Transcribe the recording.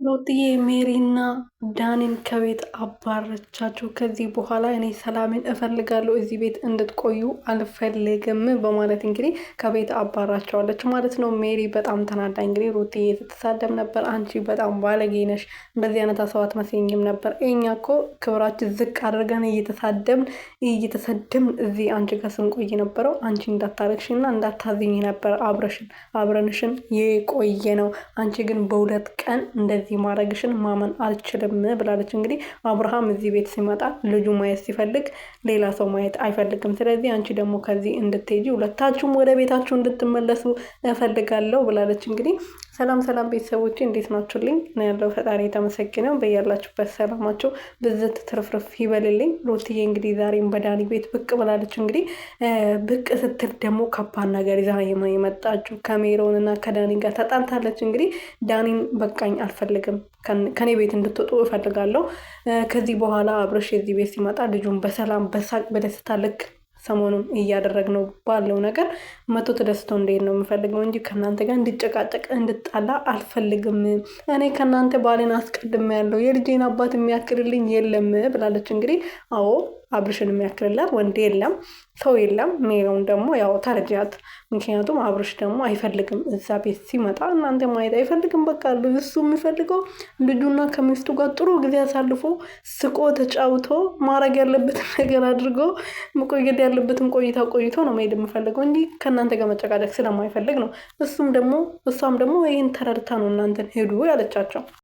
ሩትዬ ሜሪና ዳኒን ከቤት አባረቻቸው። ከዚህ በኋላ እኔ ሰላምን እፈልጋለሁ፣ እዚህ ቤት እንድትቆዩ አልፈልግም በማለት እንግዲህ ከቤት አባራቸዋለች ማለት ነው። ሜሪ በጣም ተናዳ እንግዲህ ሩትዬ ስትሳደብ ነበር። አንቺ በጣም ባለጌ ነሽ፣ እንደዚህ አይነት አሰዋት መስኝም ነበር። እኛ እኮ ክብራችን ዝቅ አድርገን እየተሰደብን እዚህ አንቺ ጋር ስንቆይ ነበረው። አንቺ እንዳታረግሽና እንዳታዝኝ ነበር አብረንሽን የቆየ ነው። አንቺ ግን በሁለት ቀን እንደዚህ ማድረግሽን ማመን አልችልም ብላለች። እንግዲህ አብርሃም እዚህ ቤት ሲመጣ ልጁ ማየት ሲፈልግ ሌላ ሰው ማየት አይፈልግም። ስለዚህ አንቺ ደግሞ ከዚህ እንድትሄጂ ሁለታችሁም ወደ ቤታችሁ እንድትመለሱ እፈልጋለሁ ብላለች። እንግዲህ ሰላም ሰላም ቤተሰቦቼ እንዴት ናችሁልኝ? ነው ያለው። ፈጣሪ የተመሰገነው። በያላችሁበት ሰላማችሁ ብዝት ትርፍርፍ ይበልልኝ። ሩትዬ እንግዲህ ዛሬም በዳኒ ቤት ብቅ ብላለች። እንግዲህ ብቅ ስትል ደግሞ ከባድ ነገር ይዛ የመጣችሁ ከሜሮን እና ከዳኒ ጋር ተጣልታለች። እንግዲህ ዳኒን በቃኝ አልፈልግም፣ ከኔ ቤት እንድትወጡ እፈልጋለሁ። ከዚህ በኋላ አብርሽ የዚህ ቤት ሲመጣ ልጁን በሰላም በሳቅ በደስታ ልክ ሰሞኑን እያደረግነው ባለው ነገር መቶ ተደስተው እንዴት ነው የምፈልገው እንጂ ከእናንተ ጋር እንድጨቃጨቅ እንድጣላ አልፈልግም። እኔ ከእናንተ ባሌን አስቀድሜ ያለው የልጄን አባት የሚያክልልኝ የለም ብላለች። እንግዲህ አዎ አብርሽን የሚያክልላት ወንድ የለም፣ ሰው የለም። ሜሮን ደግሞ ያው ተረጃት። ምክንያቱም አብርሽ ደግሞ አይፈልግም እዛ ቤት ሲመጣ እናንተ ማየት አይፈልግም። በቃ እሱ የሚፈልገው ልጁና ከሚስቱ ጋር ጥሩ ጊዜ አሳልፎ ስቆ ተጫውቶ ማድረግ ያለበትን ነገር አድርጎ መቆየት ያለበትን ቆይታ ቆይቶ ነው መሄድ የምፈልገው እንጂ ከእናንተ ጋር መጨቃጨቅ ስለማይፈልግ ነው። እሷም ደግሞ ይህን ተረድታ ነው እናንተን ሄዱ ያለቻቸው።